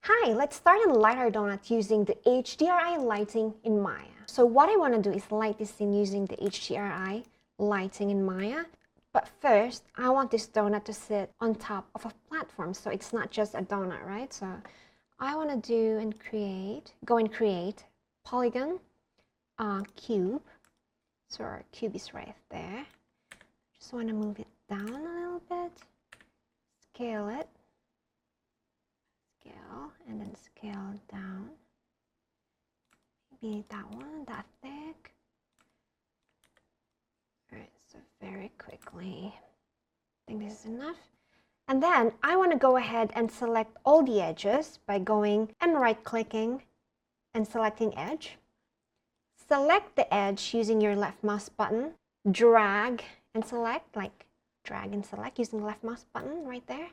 Hi, let's start and light our donut using the HDRI lighting in Maya. So what I want to do is light this in using the HDRI lighting in Maya. But first, I want this donut to sit on top of a platform, so it's not just a donut, right? So I want to do and go and create polygon cube. So our cube is right there. Just want to move it down a little bit, scale it. And then scale down. Maybe that one, that thick. Alright, so very quickly. I think this is enough. And then I want to go ahead and select all the edges by going and right-clicking and selecting edge. Select the edge using your left mouse button. Drag and select, drag and select using the left mouse button right there.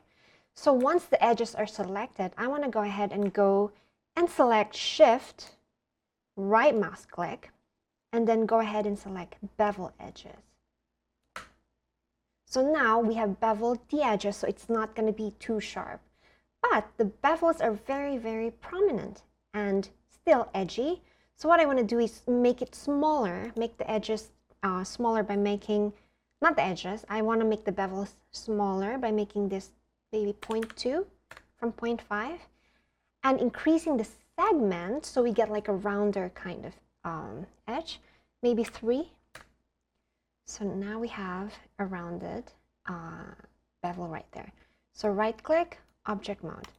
So once the edges are selected, I want to go ahead and go and select Shift, right mouse click, and then go ahead and select bevel edges. So now we have beveled the edges, so it's not going to be too sharp. But the bevels are very, very prominent and still edgy. So what I want to do is make it smaller, make the edges smaller by making, not the edges, I want to make the bevels smaller by making this maybe 0.2 from 0.5 and increasing the segment so we get like a rounder kind of edge, maybe 3. So now we have a rounded bevel right there. So right click, object mode.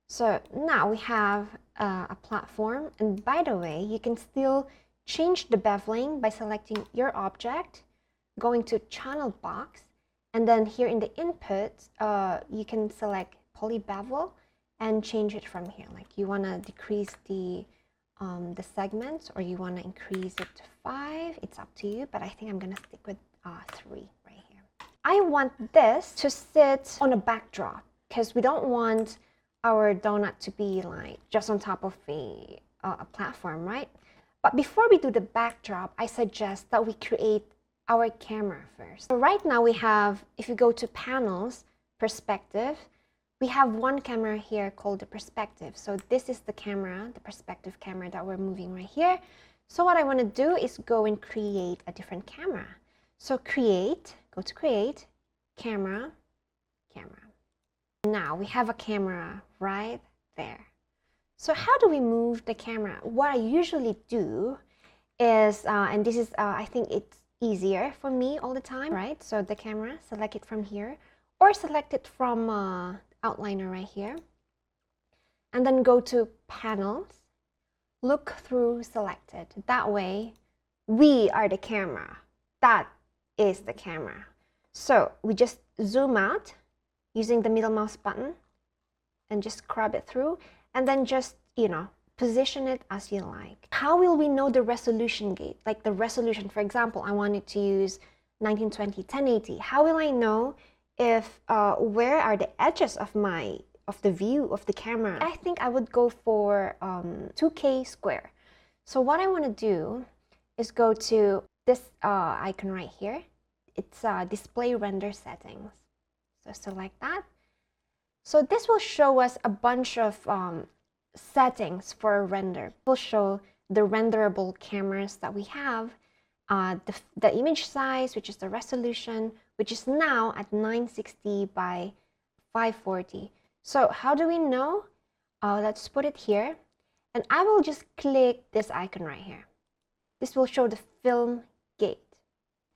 So now we have a platform, and by the way, you can still change the beveling by selecting your object, going to channel box, and then here in the input, you can select poly bevel and change it from here. Like you want to decrease the segments, or you want to increase it to 5. It's up to you, but I think I'm going to stick with 3 right here. I want this to sit on a backdrop because we don't want our donut to be like just on top of a platform, right? But before we do the backdrop, I suggest that we create our camera first. So right now we have, if you go to panels, perspective, we have one camera here called the perspective. So this is the camera, the perspective camera that we're moving right here. So what I want to do is go and create a different camera. So create, go to create, camera, camera. Now we have a camera right there. So how do we move the camera? What I usually do is, and this is, I think it's easier for me all the time, right? So the camera, select it from here, or select it from outliner right here, and then go to panels, look through selected. That way we are the camera. That is the camera. So we just zoom out using the middle mouse button and just crop it through, and then just, position it as you like. How will we know the resolution gate? Like the resolution, for example, I wanted to use 1920 1080. How will I know if where are the edges of the view of the camera? I think I would go for 2K square. So what I want to do is go to this icon right here. It's display render settings. So select that. So this will show us a bunch of settings for a render. It will show the renderable cameras that we have, the image size, which is the resolution, which is now at 960 by 540. So how do we know? Let's put it here, and I will just click this icon right here. This will show the film gate.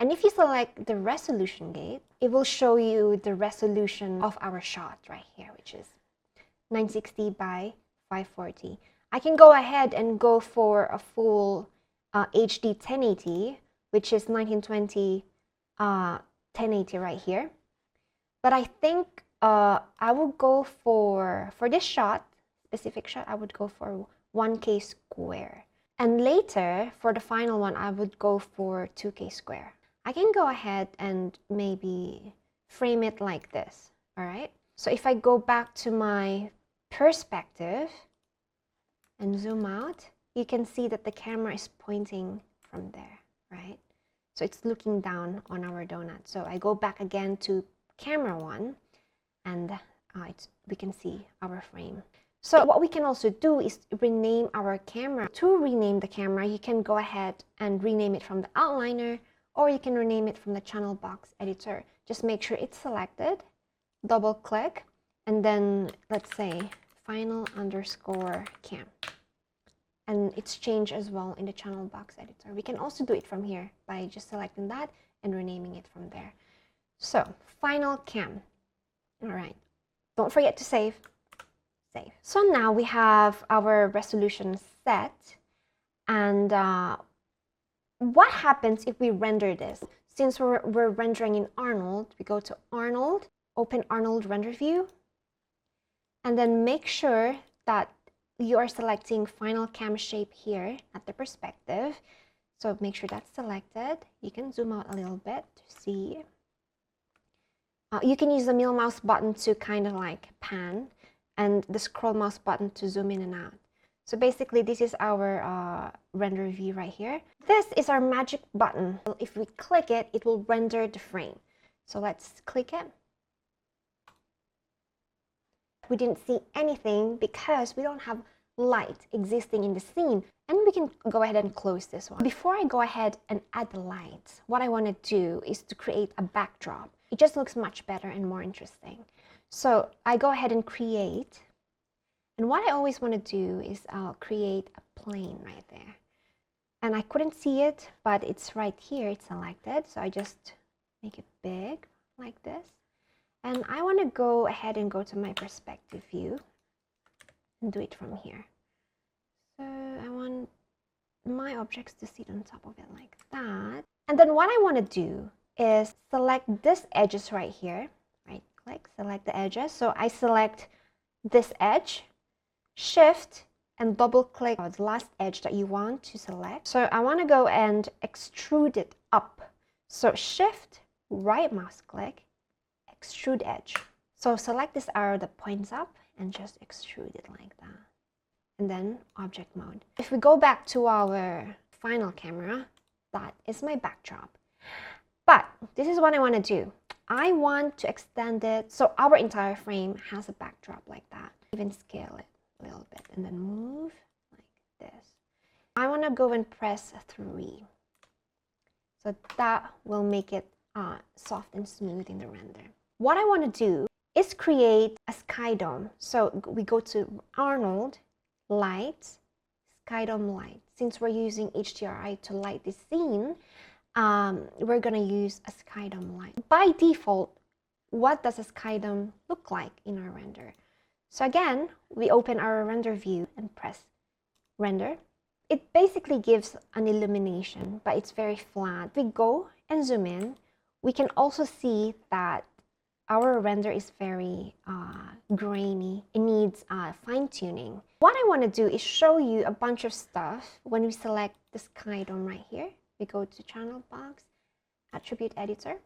And if you select the resolution gate, it will show you the resolution of our shot right here, which is 960 by 540. I can go ahead and go for a full HD 1080, which is 1920 1080 right here. But I think I will go for this shot, specific shot, I would go for 1K square. And later, for the final one, I would go for 2K square. I can go ahead and maybe frame it like this, all right? So if I go back to my perspective and zoom out, you can see that the camera is pointing from there, right? So it's looking down on our donut. So I go back again to camera 1, and we can see our frame. So what we can also do is rename our camera. To rename the camera, you can go ahead and rename it from the outliner, or you can rename it from the channel box editor. Just make sure it's selected, double click, and then let's say final_cam. And it's changed as well in the channel box editor. We can also do it from here by just selecting that and renaming it from there. So final cam. All right, don't forget to save. So now we have our resolution set, and what happens if we render this? Since we're rendering in Arnold, we go to Arnold, open Arnold render view, and then make sure that you are selecting final cam shape here at the perspective. So make sure that's selected. You can zoom out a little bit to see. You can use the middle mouse button to kind of like pan, and the scroll mouse button to zoom in and out. So basically this is our render view right here. This is our magic button. If we click it, it will render the frame. So let's click it. We didn't see anything because we don't have light existing in the scene, and we can go ahead and close this one. Before I go ahead and add the lights, what I want to do is to create a backdrop. It just looks much better and more interesting. So I go ahead and create, and what I always want to do is I'll create a plane right there. And I couldn't see it, but it's right here, it's selected. So I just make it big like this. And I want to go ahead and go to my perspective view and do it from here. So I want my objects to sit on top of it like that. And then what I want to do is select this edges right here. Right click, select the edges. So I select this edge, shift, and double click on the last edge that you want to select. So I want to go and extrude it up. So shift, right mouse click, extrude edge. So select this arrow that points up and just extrude it like that. And then object mode. If we go back to our final camera, that is my backdrop. But this is what I want to do. I want to extend it so our entire frame has a backdrop like that. Even scale it a little bit and then move like this. I want to go and press 3. So that will make it soft and smooth in the render. What I want to do is create a skydome. So we go to Arnold, Light, Skydome Light. Since we're using HDRI to light this scene, we're going to use a skydome light. By default, what does a skydome look like in our render? So again, we open our render view and press render. It basically gives an illumination, but it's very flat. If we go and zoom in, we can also see that our render is very grainy. It needs fine-tuning. What I want to do is show you a bunch of stuff when we select the skydome right here. We go to channel box, attribute editor.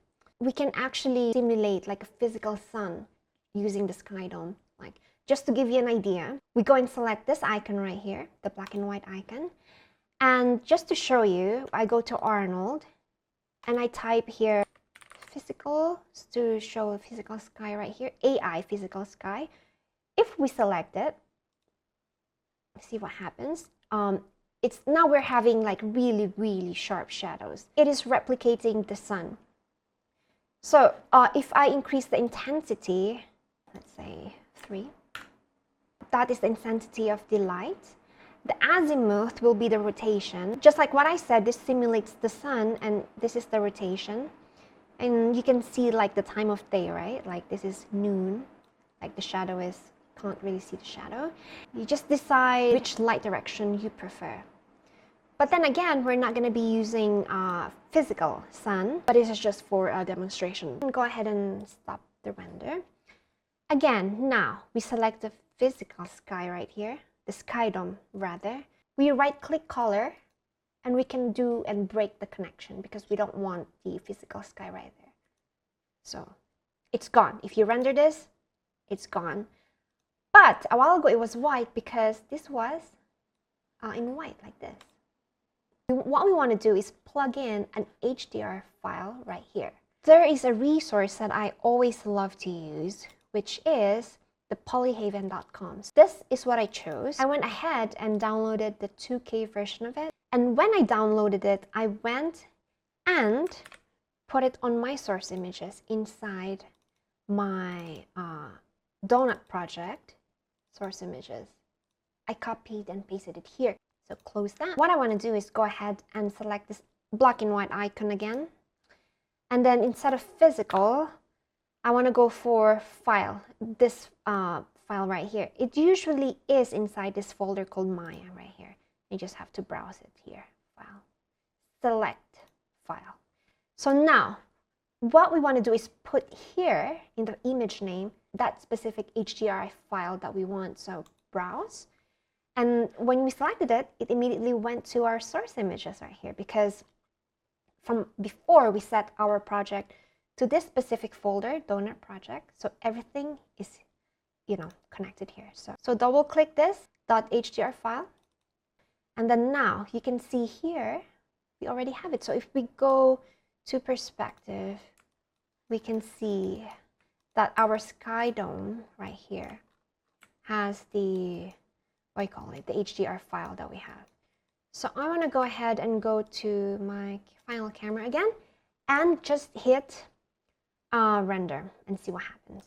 We can actually simulate like a physical sun using the skydome. Like, just to give you an idea, we go and select this icon right here, the black and white icon. And just to show you, I go to Arnold and I type here physical to show a physical sky right here, AI physical sky. If we select it, see what happens. It's now we're having like really sharp shadows. It is replicating the sun. So if I increase the intensity, let's say 3, that is the intensity of the light. The azimuth will be the rotation. Just like what I said, this simulates the sun, and this is the rotation. And you can see like the time of day, right? Like this is noon, like the shadow is, can't really see the shadow. You just decide which light direction you prefer. But then again, we're not going to be using physical sun, but this is just for a demonstration. Go ahead and stop the render. Again, now we select the physical sky right here, the skydome rather. We right click color, and we can do and break the connection because we don't want the physical sky right there. So it's gone. If you render this, it's gone. But a while ago it was white because this was in white like this. What we want to do is plug in an HDR file right here. There is a resource that I always love to use, which is the polyhaven.com. So this is what I chose. I went ahead and downloaded the 2K version of it. And when I downloaded it, I went and put it on my source images inside my donut project source images. I copied and pasted it here. So close that. What I want to do is go ahead and select this black and white icon again. And then instead of physical, I want to go for file, this file right here. It usually is inside this folder called Maya right here. You just have to browse it here, file, select file. So now, what we want to do is put here in the image name that specific HDRI file that we want. So browse. And when we selected it, it immediately went to our source images right here, because from before we set our project to this specific folder, donut project. So everything is, connected here. So double click this .hdr file. And then now you can see here, we already have it. So if we go to perspective, we can see that our Skydome right here has the, the HDR file that we have. So I want to go ahead and go to my final camera again and just hit render and see what happens.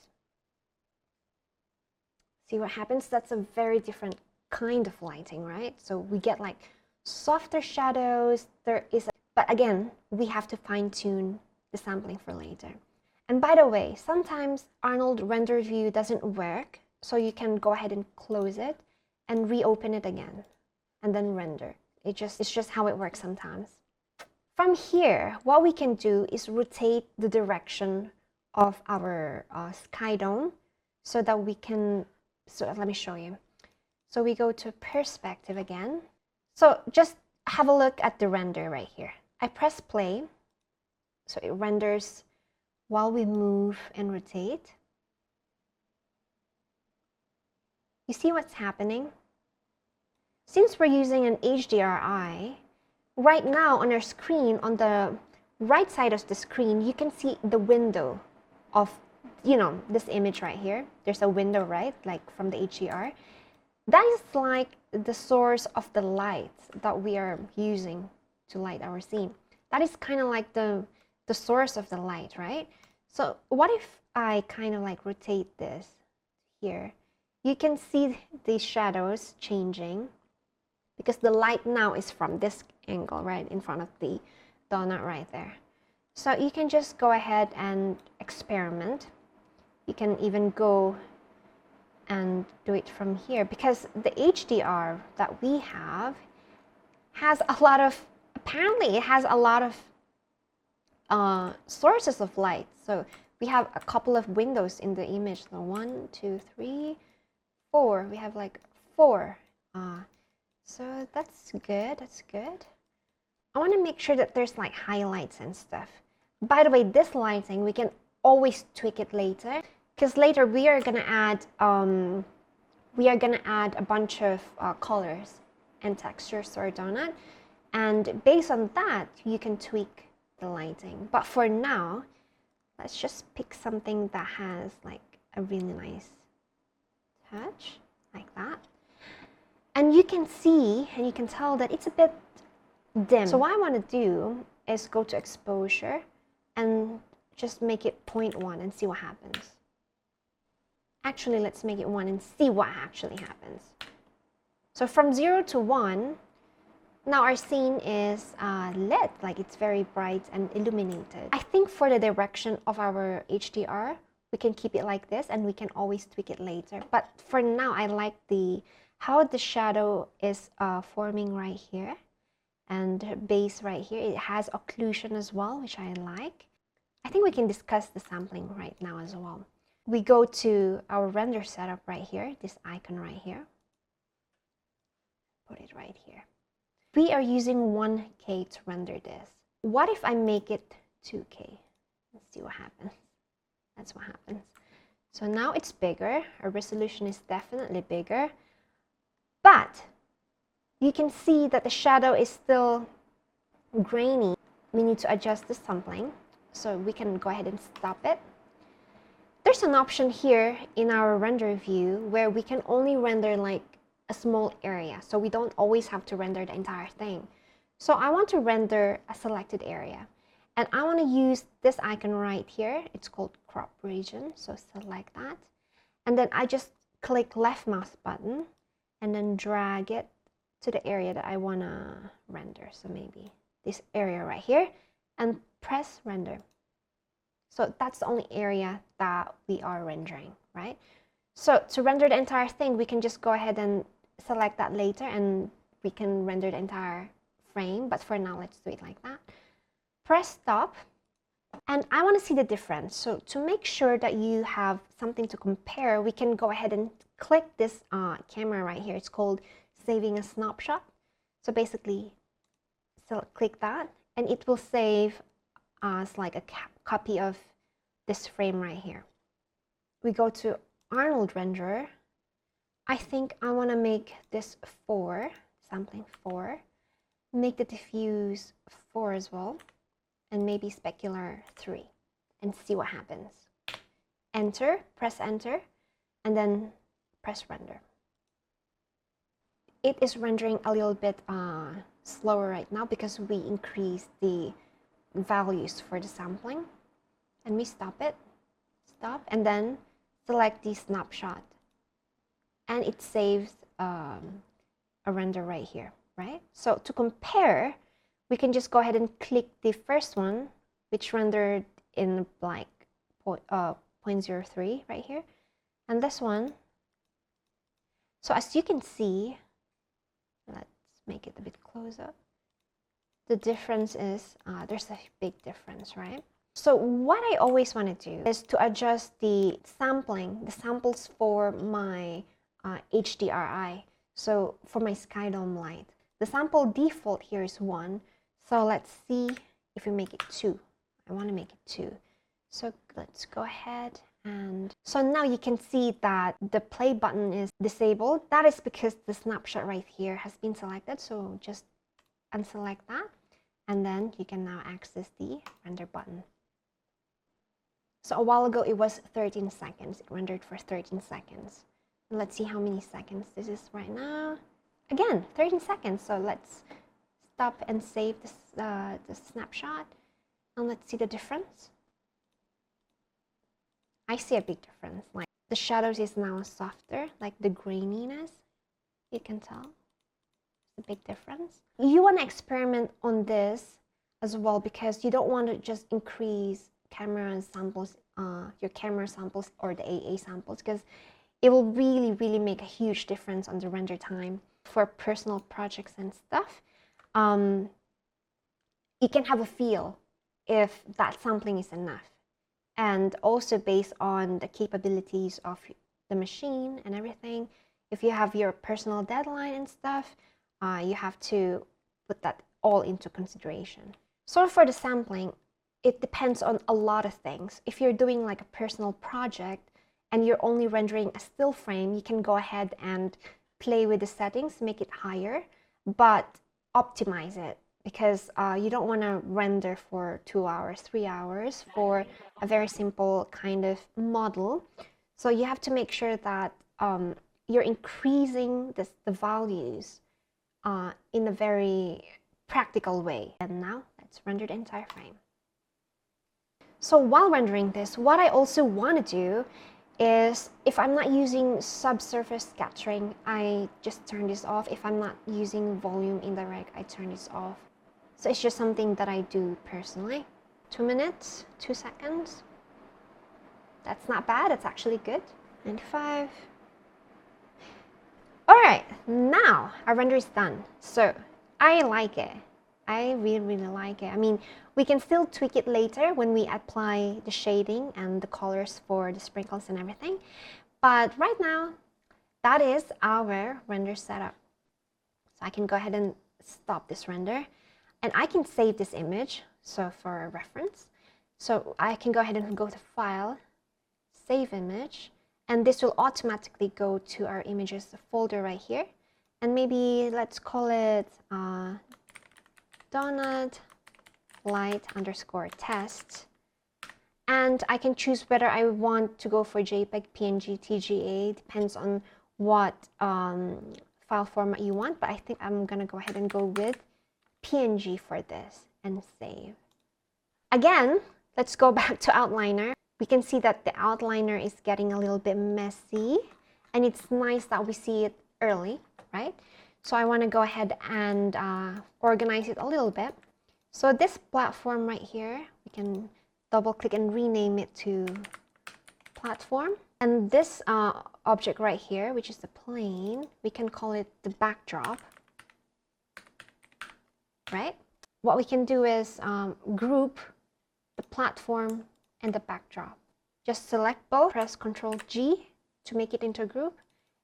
See what happens? That's a very different kind of lighting, right? So we get like softer shadows. But again, we have to fine-tune the sampling for later. And by the way, sometimes Arnold render view doesn't work, so you can go ahead and close it and reopen it again and then render. It's just how it works sometimes. From here, what we can do is rotate the direction of our Skydome so that we can, so let me show you. So we go to perspective again. So just have a look at the render right here. I press play, so it renders while we move and rotate. You see what's happening? Since we're using an HDRI, right now on our screen, on the right side of the screen, you can see the window of, this image right here. There's a window, right? Like from the HDR. That is like the source of the light that we are using to light our scene. That is kind of like the source of the light, right? So what if I kind of like rotate this here? You can see the shadows changing because the light now is from this angle, right in front of the donut right there. So you can just go ahead and experiment. You can even go and do it from here, because the HDR that we have has a lot of, apparently it has a lot of sources of light. So we have a couple of windows in the image. So 1, 2, 3, 4. We have like 4. So that's good. That's good. I want to make sure that there's like highlights and stuff. By the way, this lighting, we can always tweak it later, because later we are gonna add a bunch of colors and textures to our donut, and based on that you can tweak the lighting. But for now, let's just pick something that has like a really nice touch like that, and you can see and you can tell that it's a bit dim. So what I want to do is go to exposure and just make it 0.1 and see what happens. Actually, let's make it 1 and see what actually happens. So from 0 to 1, now our scene is lit, like it's very bright and illuminated. I think for the direction of our HDR, we can keep it like this and we can always tweak it later. But for now, I like how the shadow is forming right here and base right here. It has occlusion as well, which I like. I think we can discuss the sampling right now as well. We go to our render setup right here, this icon right here. Put it right here. We are using 1K to render this. What if I make it 2K? Let's see what happens. That's what happens. So now it's bigger. Our resolution is definitely bigger. But you can see that the shadow is still grainy. We need to adjust the sampling. So we can go ahead and stop it. There's an option here in our render view where we can only render like a small area, so we don't always have to render the entire thing. So I want to render a selected area, and I want to use this icon right here. It's called crop region, so select that, and then I just click left mouse button and then drag it to the area that I want to render, so maybe this area right here, and press render. So that's the only area that we are rendering, right? So to render the entire thing, we can just go ahead and select that later, and we can render the entire frame. But for now, let's do it like that. Press stop. And I want to see the difference. So to make sure that you have something to compare, we can go ahead and click this camera right here. It's called saving a snapshot. So basically, click that, and it will save as like a copy of this frame right here. We go to Arnold renderer. I think I want to make this 4, sampling 4, make the diffuse 4 as well, and maybe specular 3, and see what happens. Enter, press enter, and then press render. It is rendering a little bit slower right now because we increased the values for the sampling, and we stop, and then select the snapshot, and it saves a render right here, right? So to compare, we can just go ahead and click the first one, which rendered in like 0.03 right here, and this one. So as you can see, let's make it a bit closer. The difference is, there's a big difference, right? So what I always want to do is to adjust the samples for my HDRI. So for my Skydome Light, the sample default here is 1. So let's see if we make it 2. I want to make it 2. So let's go ahead, and so now you can see that the play button is disabled. That is because the snapshot right here has been selected. So just unselect that, and then you can now access the render button. So a while ago it was 13 seconds. It rendered for 13 seconds. And let's see how many seconds this is right now. Again, 13 seconds. So let's stop and save this, the snapshot, and let's see the difference. I see a big difference. Like the shadows is now softer, like the graininess, you can tell. A big difference. You want to experiment on this as well, because you don't want to just increase camera samples, your camera samples or the AA samples, because it will really make a huge difference on the render time for personal projects and stuff. You can have a feel if that sampling is enough, and also based on the capabilities of the machine and everything. If you have your personal deadline and stuff, you have to put that all into consideration. So for the sampling, it depends on a lot of things. If you're doing like a personal project and you're only rendering a still frame, you can go ahead and play with the settings, make it higher, but optimize it, because you don't want to render for 2 hours, 3 hours for a very simple kind of model. So you have to make sure that you're increasing the values in a very practical way. And now let's render the entire frame. So while rendering this, what I also want to do is, if I'm not using subsurface scattering, I just turn this off. If I'm not using volume indirect, I turn this off. So it's just something that I do personally. 2 minutes, 2 seconds. That's not bad, that's actually good. 95. All right, now our render is done. So I like it. I really like it. I mean, we can still tweak it later when we apply the shading and the colors for the sprinkles and everything. But right now, that is our render setup. So I can go ahead and stop this render, and I can save this image, so for reference. So I can go ahead and go to File, Save Image, and this will automatically go to our images folder right here. And maybe let's call it donut light _ test. And I can choose whether I want to go for JPEG, PNG, TGA, depends on what file format you want, but I think I'm gonna go ahead and go with PNG for this and save. Again, let's go back to outliner. We can see that the outliner is getting a little bit messy, and it's nice that we see it early, right? So I want to go ahead and organize it a little bit. So this platform right here, we can double click and rename it to platform. And this object right here, which is the plane, we can call it the backdrop, right? What we can do is group the platform and the backdrop. Just select both, press Ctrl G to make it into a group,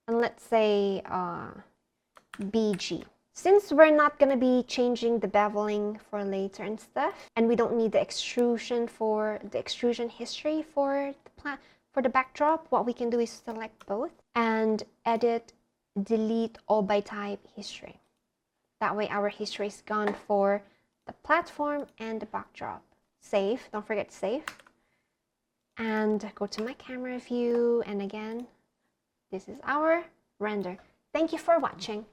and let's say BG. Since we're not going to be changing the beveling for later and stuff, and we don't need the extrusion for the extrusion history for the backdrop, what we can do is select both and edit, delete all by type history. That way our history is gone for the platform and the backdrop. Save, don't forget to save. And go to my camera view, and again, this is our render. Thank you for watching.